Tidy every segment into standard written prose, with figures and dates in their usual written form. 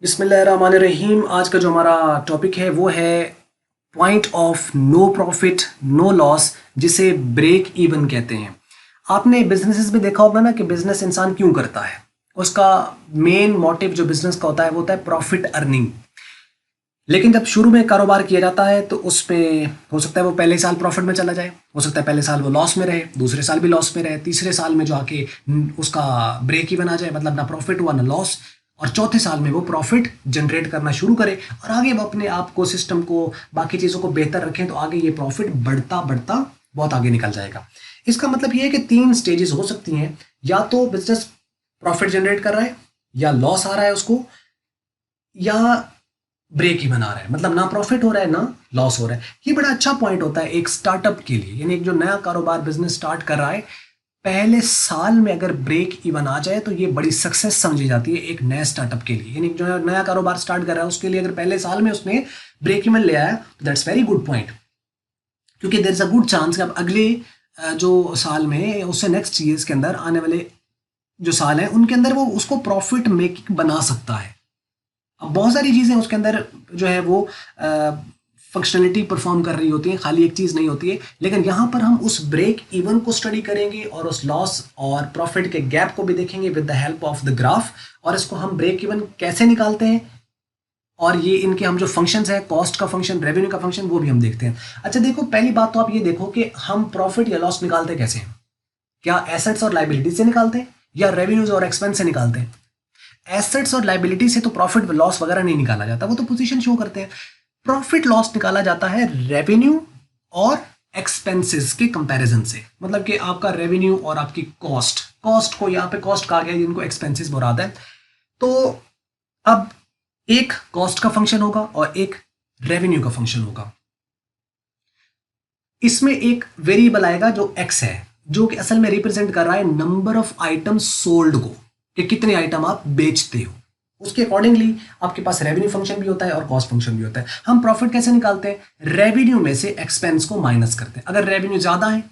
बिस्मिल्लाहिर्रहमानिर्रहीम। आज का जो हमारा टॉपिक है वो है point of no profit no loss, जिसे ब्रेक इवन कहते हैं। आपने बिजनेसेस में देखा होगा ना कि बिजनेस इंसान क्यों करता है। उसका मेन मोटिव जो बिजनेस का होता है वो होता है प्रॉफिट अर्निंग। लेकिन जब शुरू में कारोबार किया जाता है तो उसमें हो सकता है वो पहले साल प्रॉफिट में चला जाए, हो सकता है पहले साल वो लॉस में रहे, दूसरे साल भी लॉस में रहे, तीसरे साल में जो आके उसका ब्रेक इवन आ जाए, मतलब ना प्रॉफिट हुआ ना लॉस, और चौथे साल में वो प्रॉफिट जनरेट करना शुरू करे और आगे वो अपने आप को, सिस्टम को, बाकी चीज़ों को बेहतर रखें तो आगे ये प्रॉफिट बढ़ता बढ़ता बहुत आगे निकल जाएगा। इसका मतलब ये है कि तीन स्टेजेस हो सकती हैं। या तो बिजनेस प्रॉफिट जनरेट कर रहा है, या लॉस आ रहा है उसको, या ब्रेक ही बना रहा है, मतलब ना प्रॉफिट हो रहा है ना लॉस हो रहा है। ये बड़ा अच्छा पॉइंट होता है एक स्टार्टअप के लिए, यानी एक जो नया कारोबार बिजनेस स्टार्ट कर रहा है, पहले साल में अगर ब्रेक इवन आ जाए तो ये बड़ी सक्सेस समझी जाती है एक नया स्टार्टअप के लिए। यानी जो नया कारोबार स्टार्ट कर रहा है उसके लिए अगर पहले साल में उसने ब्रेक इवन ले आया तो दैट्स वेरी गुड पॉइंट, क्योंकि there is a good chance कि अब अगले जो साल में उससे नेक्स्ट ईयर्स के अंदर आने वाले जो साल हैं उनके अंदर वो उसको प्रॉफिट मेकिंग बना सकता है। अब बहुत सारी चीज़ें उसके अंदर जो है वो फंक्शनलिटी परफॉर्म कर रही होती हैं, खाली एक चीज़ नहीं होती है। लेकिन यहाँ पर हम उस ब्रेक इवन को स्टडी करेंगे और उस लॉस और प्रॉफिट के गैप को भी देखेंगे with the help of the graph, और इसको हम ब्रेक इवन कैसे निकालते हैं, और ये इनके हम जो फंक्शंस है, कॉस्ट का फंक्शन, रेवेन्यू का फंक्शन, वो भी हम देखते हैं। अच्छा देखो, पहली बात तो आप ये देखो कि हम प्रॉफिट या लॉस निकालते कैसे हैं। क्या एसेट्स और लाइबिलिटी से निकालते हैं या रेवेन्यूज और एक्सपेंस से निकालते हैं? एसेट्स और लाइबिलिटी से तो प्रॉफिट लॉस वगैरह नहीं निकाला जाता, वो तो पोजीशन शो करते हैं। प्रॉफिट लॉस निकाला जाता है रेवेन्यू और एक्सपेंसेस के कंपैरिजन से, मतलब कि आपका रेवेन्यू और आपकी कॉस्ट, कॉस्ट को यहाँ पे कॉस्ट कहा गया जिनको एक्सपेंसेस बुलाते हैं। तो अब एक कॉस्ट का फंक्शन होगा और एक रेवेन्यू का फंक्शन होगा। इसमें एक वेरिएबल आएगा जो एक्स है, जो कि असल में रिप्रेजेंट कर रहा है नंबर ऑफ आइटम सोल्ड को, कि कितने आइटम आप बेचते हो। उसके अकॉर्डिंगली आपके पास रेवेन्यू फंक्शन भी होता है और कॉस्ट फंक्शन भी होता है। हम प्रॉफिट कैसे निकालते हैं? रेवेन्यू में से एक्सपेंस को माइनस करते हैं। अगर रेवेन्यू ज्यादा है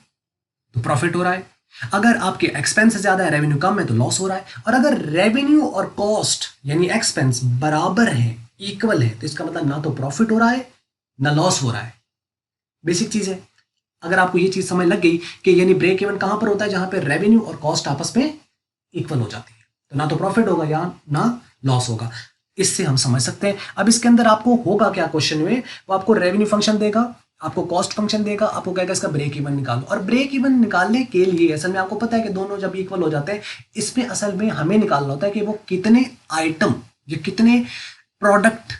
तो प्रॉफिट हो रहा है, अगर आपके एक्सपेंस ज्यादा है, रेवेन्यू कम है, तो लॉस हो रहा है। और अगर रेवेन्यू और कॉस्ट यानी एक्सपेंस बराबर है, इक्वल है, तो इसका मतलब ना तो प्रॉफिट हो रहा है ना लॉस हो रहा है। बेसिक चीज है। अगर आपको ये चीज समझ लग गई कि यानी ब्रेक इवन कहां पर होता है, जहां पे रेवेन्यू और कॉस्ट आपस में इक्वल हो जाती है, तो ना तो प्रॉफिट होगा या ना लॉस होगा। इससे हम समझ सकते हैं। अब इसके अंदर आपको होगा क्या, क्वेश्चन में वो आपको रेवेन्यू फंक्शन देगा, आपको कॉस्ट फंक्शन देगा, आपको कहेगा इसका ब्रेक इवन निकालो। और ब्रेक इवन निकालने के लिए असल में आपको पता है कि दोनों जब इक्वल हो जाते हैं, इसमें असल में हमें निकालना होता है कि वो कितने आइटम या कितने प्रोडक्ट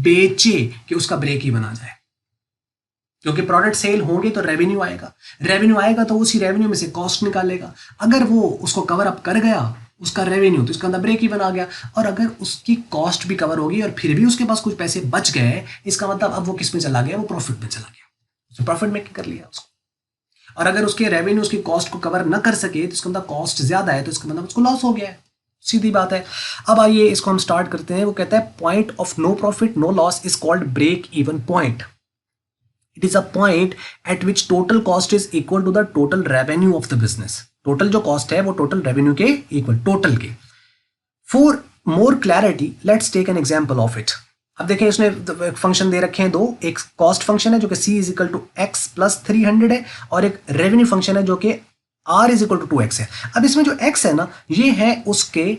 बेचे कि उसका ब्रेक इवन आ जाए। क्योंकि प्रोडक्ट सेल होंगे तो रेवेन्यू आएगा, रेवेन्यू आएगा तो उसी रेवेन्यू में से कॉस्ट निकालेगा। अगर वो उसको कवर अप कर गया उसका रेवेन्यू, तो इसका अंदर ब्रेक इवन आ गया। और अगर उसकी कॉस्ट भी कवर होगी और फिर भी उसके पास कुछ पैसे बच गए, इसका मतलब अब वो किस में चला गया, वो प्रॉफिट में चला गया, उसने प्रॉफिट मेकिंग कर लिया उसको। और अगर उसके रेवेन्यू उसकी कॉस्ट को कवर ना कर सके तो इसका मतलब कॉस्ट ज्यादा है, तो इसका मतलब उसको लॉस हो गया है। सीधी बात है। अब आइए इसको हम स्टार्ट करते हैं। वो कहता है point of no profit no loss is called break even point. It is a point at which total cost is equal to the total revenue of the business. Total जो cost है वो total revenue के equal, total के. For more clarity, let's take an example of it. अब देखें, इसने function दे रखे हैं दो, एक कॉस्ट फंक्शन है जो कि c is equal to x plus 300 है, और एक रेवेन्यू फंक्शन है जो कि r is equal to 2x है। अब इसमें जो x है ना, ये है उसके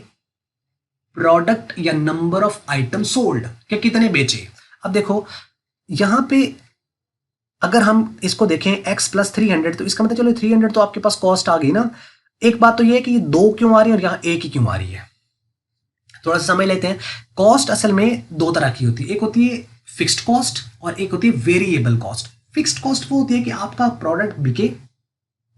प्रोडक्ट या नंबर ऑफ आइटम सोल्ड, कि कितने बेचे। अब देखो यहां पे अगर हम इसको देखें x प्लस 300, तो इसका मतलब चलो 300 तो आपके पास कॉस्ट आ गई ना। एक बात तो ये है कि ये दो क्यों आ रही है और यहाँ एक ही क्यों आ रही है, थोड़ा सा समझ लेते हैं। कॉस्ट असल में दो तरह की होती है, एक होती है फिक्स्ड कॉस्ट और एक होती है वेरिएबल कॉस्ट। फिक्स्ड कॉस्ट वो होती है कि आपका प्रोडक्ट बिके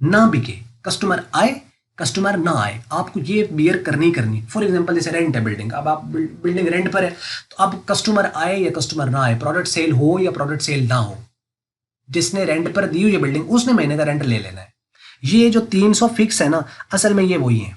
ना बिके, कस्टमर आए कस्टमर ना आए, आपको ये बियर करनी करनी। फॉर एग्जांपल जैसे रेंट है बिल्डिंग, अब आप बिल्डिंग रेंट पर है, तो अब कस्टमर आए या कस्टमर ना आए, प्रोडक्ट सेल हो या प्रोडक्ट सेल ना हो, जिसने रेंट पर दी हुई है बिल्डिंग उसने महीने का रेंट ले लेना है। ये जो 300 फिक्स है ना, असल में ये वही है।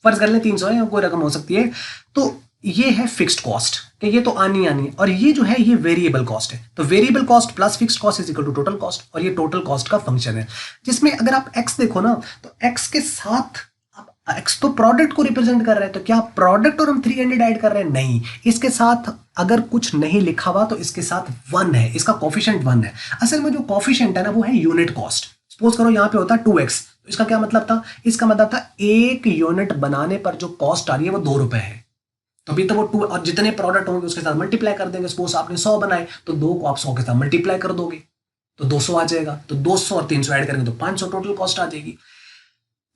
फर्ज कर लें 300 है, कोई रकम हो सकती है, तो ये है फिक्स्ड कॉस्ट कि ये तो आनी आनी है। और ये जो है ये वेरिएबल कॉस्ट है, तो variable cost plus fixed cost is equal to total cost, और ये टोटल कॉस्ट का फंक्शन है। जिसमें अगर आप एक्स देखो ना, तो एक्स के साथ आप एक्स तो प्रोडक्ट को रिप्रेजेंट कर रहा है, तो क्या प्रोडक्ट और हम 300 ऐड कर रहे हैं? नहीं, इसके साथ अगर कुछ नहीं लिखा हुआ तो इसके साथ 1 है, इसका कॉफिशिएंट 1 है। असल में जो कॉफिशिएंट है ना वो है यूनिट कॉस्ट। सपोज करो यहाँ पे होता 2x, तो इसका क्या मतलब था? इसका मतलब था एक यूनिट बनाने पर जो कॉस्ट आ रही है वो 2 रुपए है। तो अभी तो वो 2 और जितने प्रोडक्ट होंगे उसके साथ मल्टीप्लाई कर देंगे। सपोज आपने 100 बनाए तो 2 को आप 100 के साथ मल्टीप्लाई कर दोगे तो 200 आ जाएगा। तो 200 और 300 ऐड करेंगे तो 500 टोटल कॉस्ट आ जाएगी।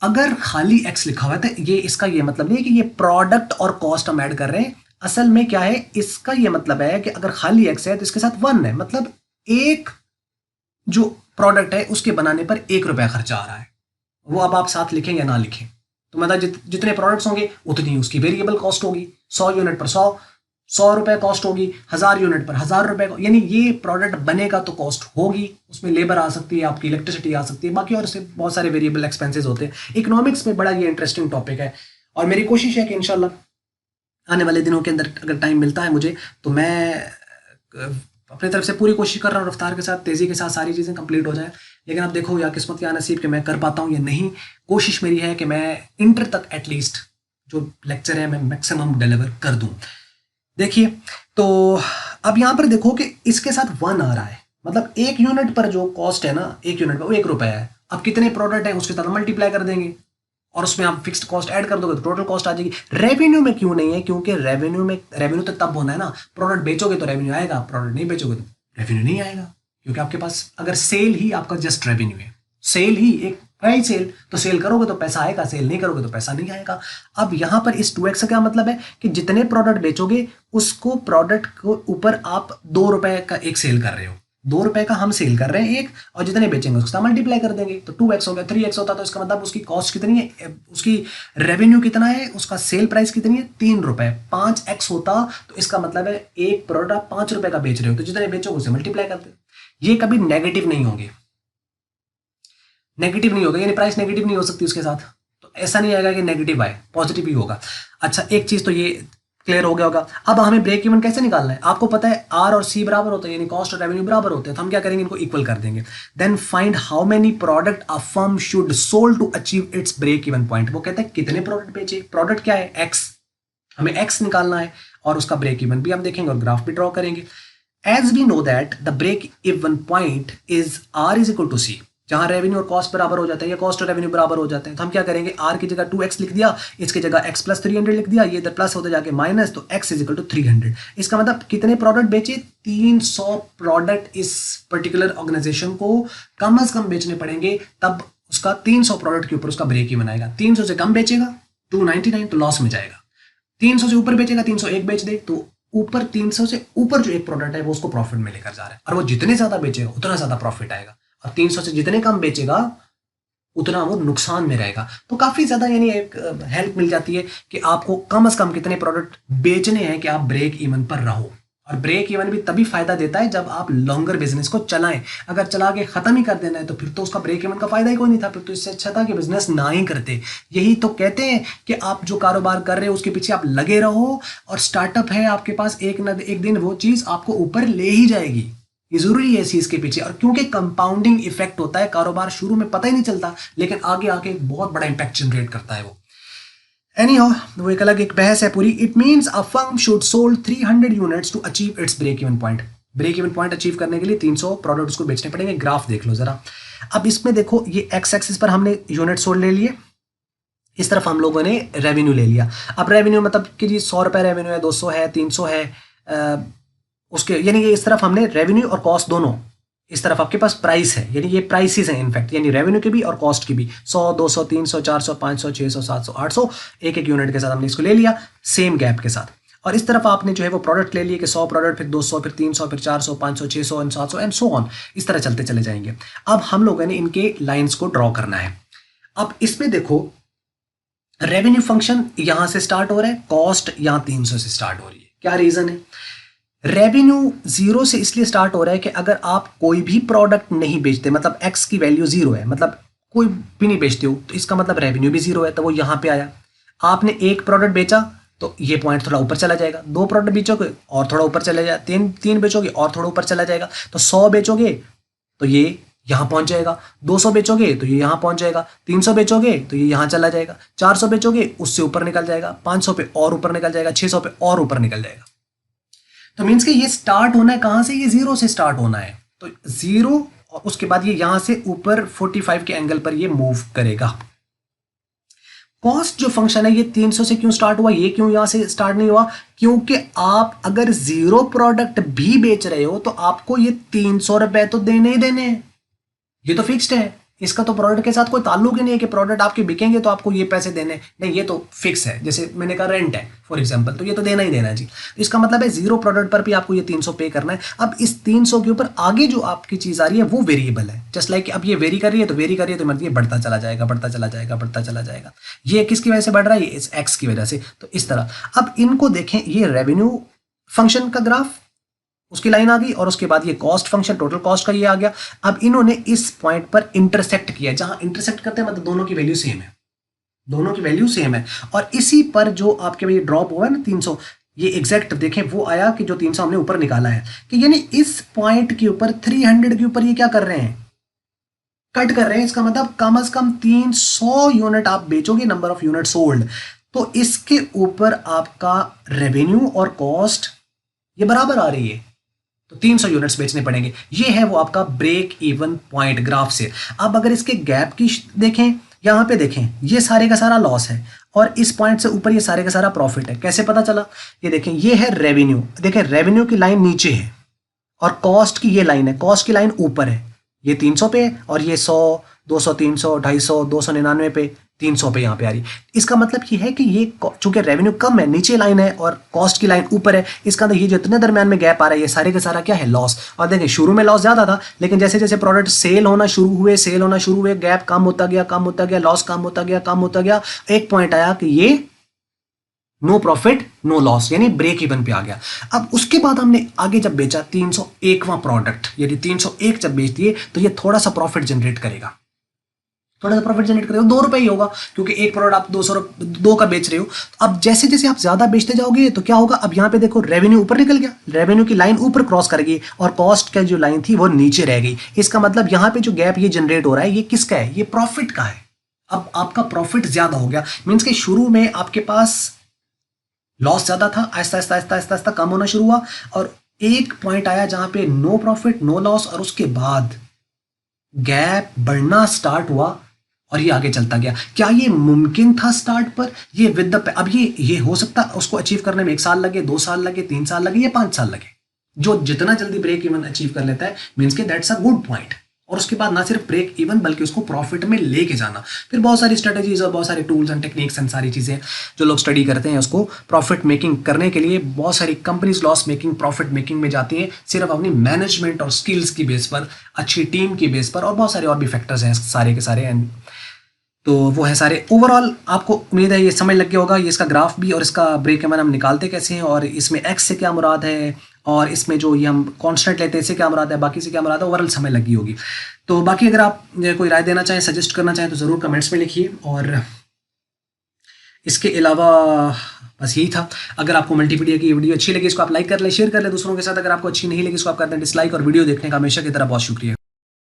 अगर खाली एक्स लिखा हुआ है तो ये इसका ये मतलब नहीं है कि ये प्रोडक्ट और कॉस्ट हम ऐड कर रहे हैं। असल में क्या है, इसका ये मतलब है कि अगर खाली एक्स है तो इसके साथ 1 है, मतलब एक जो प्रोडक्ट है उसके बनाने पर 1 रुपया खर्चा आ रहा है। वो अब आप साथ लिखें या ना लिखें, तो मतलब जितने प्रोडक्ट्स होंगे उतनी उसकी वेरिएबल कॉस्ट होगी। 100 यूनिट पर 100 रुपए कॉस्ट होगी, 1000 यूनिट पर 1000 रुपए, यानी ये प्रोडक्ट बनेगा तो कॉस्ट होगी, उसमें लेबर आ सकती है, आपकी इलेक्ट्रिसिटी आ सकती है, बाकी और इससे बहुत सारे वेरिएबल एक्सपेंसेस होते हैं। इकोनॉमिक्स में बड़ा ये इंटरेस्टिंग टॉपिक है और मेरी कोशिश है कि इंशाल्लाह आने वाले दिनों के अंदर अगर टाइम मिलता है मुझे तो मैं अपनी तरफ से पूरी कोशिश कर रहा हूँ रफ्तार के साथ, तेज़ी के साथ सारी चीज़ें कंप्लीट हो जाए। लेकिन अब देखो या किस्मत या नसीब कि मैं कर पाता हूँ या नहीं। कोशिश मेरी है कि मैं इंटर तक एटलीस्ट जो लेक्चर है मैं मैक्सिमम डिलीवर कर दूँ। देखिए तो अब यहाँ पर देखो कि इसके साथ 1 आ रहा है, मतलब एक यूनिट पर जो कॉस्ट है ना, एक यूनिट पर वो 1 रुपया है। अब कितने प्रोडक्ट है उसके साथ मल्टीप्लाई कर देंगे और उसमें आप फिक्स्ड कॉस्ट ऐड कर दोगे तो टोटल कॉस्ट आ जाएगी। रेवेन्यू में क्यों नहीं है? क्योंकि रेवेन्यू तो तब होना है ना, प्रोडक्ट बेचोगे तो रेवेन्यू आएगा, प्रोडक्ट नहीं बेचोगे तो रेवेन्यू नहीं आएगा। क्योंकि आपके पास अगर सेल ही आपका जस्ट रेवेन्यू है, सेल ही एक प्राइस सेल, तो सेल करोगे तो पैसा आएगा, सेल नहीं करोगे तो पैसा नहीं आएगा। अब यहाँ पर इस 2x का क्या मतलब है कि जितने प्रोडक्ट बेचोगे उसको प्रोडक्ट को ऊपर आप 2 रुपए का एक सेल कर रहे हो, 2 रुपए का हम सेल कर रहे हैं एक, और जितने बेचेंगे उसका मल्टीप्लाई कर देंगे तो 2x हो गया। 3x होता तो इसका मतलब उसकी कॉस्ट कितनी है, उसकी रेवेन्यू कितना है, उसका सेल प्राइस कितनी है 3 रुपए। 5x होता तो इसका मतलब है एक प्रोडक्ट आप 5 रुपए का बेच रहे हो तो जितने बेचोगे उसे मल्टीप्लाई कर दो। ये कभी नेगेटिव नहीं होंगे, नेगेटिव नहीं होगा, यानी प्राइस नेगेटिव नहीं हो सकती उसके साथ। तो ऐसा नहीं आएगा कि नेगेटिव आए, पॉजिटिव ही होगा। अच्छा एक चीज तो ये क्लियर हो गया होगा। अब हमें ब्रेक इवन कैसे निकालना है? आपको पता है आर और सी बराबर होते हैं, यानी कॉस्ट और रेवेन्यू बराबर होते हैं, तो हम क्या करेंगे इनको इक्वल कर देंगे। Then find how many product a firm should sold to achieve its break even point. वो कहते हैं कितने प्रोडक्ट बेचे, प्रोडक्ट क्या है एक्स, हमें एक्स निकालना है और उसका ब्रेक इवन भी हम देखेंगे और ग्राफ भी ड्रॉ करेंगे। As we know that the break even point is R is equal to C, जहां रेवेन्यू और कॉस्ट बराबर हो जाते हैं या कॉस्ट और रेवेन्यू बराबर हो जाते हैं, तो हम क्या करेंगे आर की जगह 2x लिख दिया, इसकी जगह x प्लस 300 लिख दिया, ये इधर प्लस होते जाके माइनस, तो x इज इक्वल टू 300। इसका मतलब कितने प्रोडक्ट बेचे, 300 प्रोडक्ट इस पर्टिकुलर ऑर्गेनाइजेशन को कम से कम बेचने पड़ेंगे, तब उसका 300 प्रोडक्ट के ऊपर उसका ब्रेक इवन आएगा। 300 से कम बेचेगा 299 तो लॉस में जाएगा, 300 से ऊपर बेचेगा 301 बेच दे तो ऊपर 300 से ऊपर जो एक प्रोडक्ट है वो उसको प्रॉफिट में लेकर जा रहा है, और वो जितने ज्यादा बेचेगा उतना ज्यादा प्रॉफिट आएगा, और 300 से जितने कम बेचेगा उतना वो नुकसान में रहेगा। तो काफी ज्यादा यानी एक हेल्प मिल जाती है कि आपको कम से कम कितने प्रोडक्ट बेचने हैं कि आप ब्रेक इवन पर रहो। और ब्रेक इवन भी तभी फायदा देता है जब आप लॉन्गर बिजनेस को चलाएं। अगर चला के खत्म ही कर देना है तो फिर तो उसका ब्रेक इवन का फायदा ही कोई नहीं था, फिर तो इससे अच्छा था कि बिजनेस ना ही करते। यही तो कहते हैं कि आप जो कारोबार कर रहे हो उसके पीछे आप लगे रहो, और स्टार्टअप है आपके पास, एक न एक दिन वो चीज आपको ऊपर ले ही जाएगी। ये जरूरी है इस चीज के पीछे, और क्योंकि कंपाउंडिंग इफेक्ट होता है, कारोबार शुरू में पता ही नहीं चलता लेकिन आगे आके एक बहुत बड़ा इंपैक्ट जनरेट करता है वो। Anyhow, वो एक अलग एक बहस है पूरी। It means a firm should sold 300 units to achieve its break even point. Break even point achieve करने के लिए 300 प्रोडक्ट्स को बेचने पड़ेंगे। ग्राफ देख लो जरा। अब इसमें देखो ये एक्स एक्सिस पर हमने यूनिट सोल्ड ले लिए, इस तरफ हम लोगों ने रेवेन्यू ले लिया। अब रेवेन्यू मतलब कि जी 100 रुपए रेवेन्यू है, 200 है, 300 है, उसके यानी ये इस तरफ हमने रेवेन्यू और कॉस्ट दोनों, इस तरफ आपके पास प्राइस है, यानी ये प्राइसेस हैं इनफैक्ट, यानी रेवेन्यू के भी और कॉस्ट की भी। 100 200 300 400 500 600 700 800 एक एक यूनिट के साथ हमने इसको ले लिया सेम गैप के साथ। और इस तरफ आपने जो है वो प्रोडक्ट ले लिए कि 100 प्रोडक्ट, फिर 200, फिर 300, फिर 400 500 600 एंड 700 एंड सो ऑन, इस तरह चलते चले जाएंगे। अब हम लोगों ने इनके लाइंस को ड्रॉ करना है। अब इसमें देखो रेवेन्यू फंक्शन यहां से स्टार्ट हो रहा है, कॉस्ट यहां 300 से स्टार्ट हो रही है। क्या रीजन है? रेवेन्यू 0 से इसलिए स्टार्ट हो रहा है कि अगर आप कोई भी प्रोडक्ट नहीं बेचते, मतलब एक्स की वैल्यू 0 है, मतलब कोई भी नहीं बेचते हो, तो इसका मतलब रेवेन्यू भी 0 है, तो वो यहां पे आया। आपने एक प्रोडक्ट बेचा तो ये पॉइंट थोड़ा ऊपर चला जाएगा, 2 प्रोडक्ट बेचोगे और थोड़ा ऊपर चला जाएगा, तीन बेचोगे और थोड़ा ऊपर चला जाएगा, तो 100 बेचोगे तो ये यहाँ पहुंच जाएगा, 200 बेचोगे तो ये यहाँ पहुंच जाएगा, 300 बेचोगे तो ये यहाँ चला जाएगा, 400 बेचोगे उससे ऊपर निकल जाएगा, 500 पे और ऊपर निकल जाएगा, 600 पे और ऊपर निकल जाएगा। तो मीन्स कि ये स्टार्ट होना है कहाँ से, ये 0 से स्टार्ट होना है। तो 0 और उसके बाद ये यहां से ऊपर 45 के एंगल पर ये मूव करेगा। कॉस्ट जो फंक्शन है ये 300 से क्यों स्टार्ट हुआ, ये क्यों यहां से स्टार्ट नहीं हुआ, क्योंकि आप अगर 0 प्रोडक्ट भी बेच रहे हो तो आपको ये 300 रुपए तो देने ही देने हैं, ये तो फिक्स्ड है। इसका तो प्रोडक्ट के साथ कोई ताल्लुक ही नहीं है कि प्रोडक्ट आपके बिकेंगे तो आपको ये पैसे देने, नहीं, ये तो फिक्स है। जैसे मैंने कहा रेंट है फॉर एग्जांपल, तो ये तो देना ही देना है जी। तो इसका मतलब है 0 प्रोडक्ट पर भी आपको ये 300 पे करना है। अब इस 300 के ऊपर आगे जो आपकी चीज आ रही है वो वेरिएबल है, जस्ट लाइक अब ये वेरी कर रही है तो वेरी कर रही है तो मतलब ये बढ़ता चला जाएगा, बढ़ता चला जाएगा, बढ़ता चला जाएगा। ये किसकी वजह से बढ़ रहा है, इस एक्स की वजह से। तो इस तरह अब इनको देखें, ये रेवेन्यू फंक्शन का ग्राफ, उसकी लाइन आ गई, और उसके बाद ये कॉस्ट फंक्शन, टोटल कॉस्ट का ये आ गया। अब इन्होंने इस पॉइंट पर इंटरसेक्ट किया, जहां इंटरसेक्ट करते हैं मतलब दोनों की वैल्यू सेम है, दोनों की वैल्यू सेम है। और इसी पर जो आपके ये ड्रॉप हुआ है ना 300, ये एग्जैक्ट देखें वो आया कि जो 300 हमने ऊपर निकाला है, कि यानी इस पॉइंट के ऊपर 300 के ऊपर ये क्या कर रहे हैं, कट कर रहे हैं। इसका मतलब कम से कम 300 यूनिट आप बेचोगे, नंबर ऑफ यूनिट सोल्ड, तो इसके ऊपर आपका रेवेन्यू और कॉस्ट ये बराबर आ रही है, तो 300 यूनिट्स बेचने पड़ेंगे। ये है वो आपका ब्रेक इवन पॉइंट ग्राफ से। अब अगर इसके गैप की देखें, यहां पे देखें, ये सारे का सारा लॉस है और इस पॉइंट से ऊपर ये सारे का सारा प्रॉफिट है। कैसे पता चला, ये देखें, ये है रेवेन्यू, देखें रेवेन्यू की लाइन नीचे है और कॉस्ट की ये लाइन है, कॉस्ट की लाइन ऊपर है। ये 300 पे है और ये 100, 200, 300, 250, 299 पे, 300 पे यहाँ पे आ रही। इसका मतलब ये है कि ये चूंकि रेवेन्यू कम है, नीचे लाइन है और कॉस्ट की लाइन ऊपर है, इसका अंदर ये जो इतने दरमियान में गैप आ रहा है ये सारे का सारा क्या है, लॉस। और देखिए शुरू में लॉस ज्यादा था, लेकिन जैसे जैसे प्रोडक्ट सेल होना शुरू हुए, गैप कम होता गया, लॉस कम होता गया, एक पॉइंट आया कि ये नो प्रॉफिट नो लॉस, यानी ब्रेक इवन पे आ गया। अब उसके बाद हमने आगे जब बेचा 301वां प्रोडक्ट, यानी 301 जब बेच दिए तो ये थोड़ा सा प्रॉफिट जनरेट करेगा, थोड़ा सा प्रॉफिट जनरेट करेगा, 2 रुपए ही होगा, क्योंकि एक प्रोडक्ट आप 2 का बेच रहे हो। अब जैसे जैसे आप ज्यादा बेचते जाओगे तो क्या होगा, अब यहाँ पे देखो रेवेन्यू ऊपर निकल गया, रेवेन्यू की लाइन ऊपर क्रॉस कर गई और कॉस्ट का जो लाइन थी वो नीचे रह गई। इसका मतलब यहाँ पे जो गैप ये जनरेट हो रहा है ये किसका है, ये प्रॉफिट का है। अब आपका प्रॉफिट ज्यादा हो गया, मीन्स के शुरू में आपके पास लॉस ज्यादा था, आहिस्ता आहिस्ता आहिस्ता आहिस्ता आहिस्ता कम होना शुरू हुआ और एक पॉइंट आया जहां पे नो प्रॉफिट नो लॉस, और उसके बाद गैप बढ़ना स्टार्ट हुआ और ये आगे चलता गया। क्या ये मुमकिन था स्टार्ट पर, ये विद द, अब ये हो सकता उसको अचीव करने में 1 साल लगे, 2 साल लगे, 3 साल लगे या 5 साल लगे। जो जितना जल्दी ब्रेक इवन अचीव कर लेता है मीन्स के दैट्स अ गुड पॉइंट। और उसके बाद ना सिर्फ ब्रेक इवन बल्कि उसको प्रॉफिट में लेके जाना। फिर बहुत सारी स्ट्रेटजीज और बहुत सारे टूल्स एंड टेक्निक्स एंड सारी चीज़ें जो लोग स्टडी करते हैं उसको प्रॉफिट मेकिंग करने के लिए, बहुत सारी companies loss making profit making में जाती हैं सिर्फ अपनी मैनेजमेंट और स्किल्स की बेस पर, अच्छी टीम की बेस पर, और बहुत सारे और भी फैक्टर्स हैं सारे के सारे। एंड तो वो है सारे। ओवरऑल आपको उम्मीद है ये समझ लग गया होगा, ये इसका ग्राफ भी और इसका ब्रेक इवन हम निकालते कैसे हैं, और इसमें एक्स से क्या मुराद है, और इसमें जो ये हम कांस्टेंट लेते हैं इससे क्या मुराद है, बाकी से क्या मुराद है, ओवरऑल समझ लगी होगी। तो बाकी अगर आप कोई राय देना चाहें, सजेस्ट करना चाहें तो ज़रूर कमेंट्स में लिखिए। और इसके अलावा बस यही था। अगर आपको मल्टीमीडिया की वीडियो अच्छी लगी इसको आप लाइक कर ले, शेयर कर ले दूसरों के साथ। अगर आपको अच्छी नहीं लगी इसको आप कर दें डिसलाइक, और वीडियो देखने का हमेशा की तरह बहुत शुक्रिया।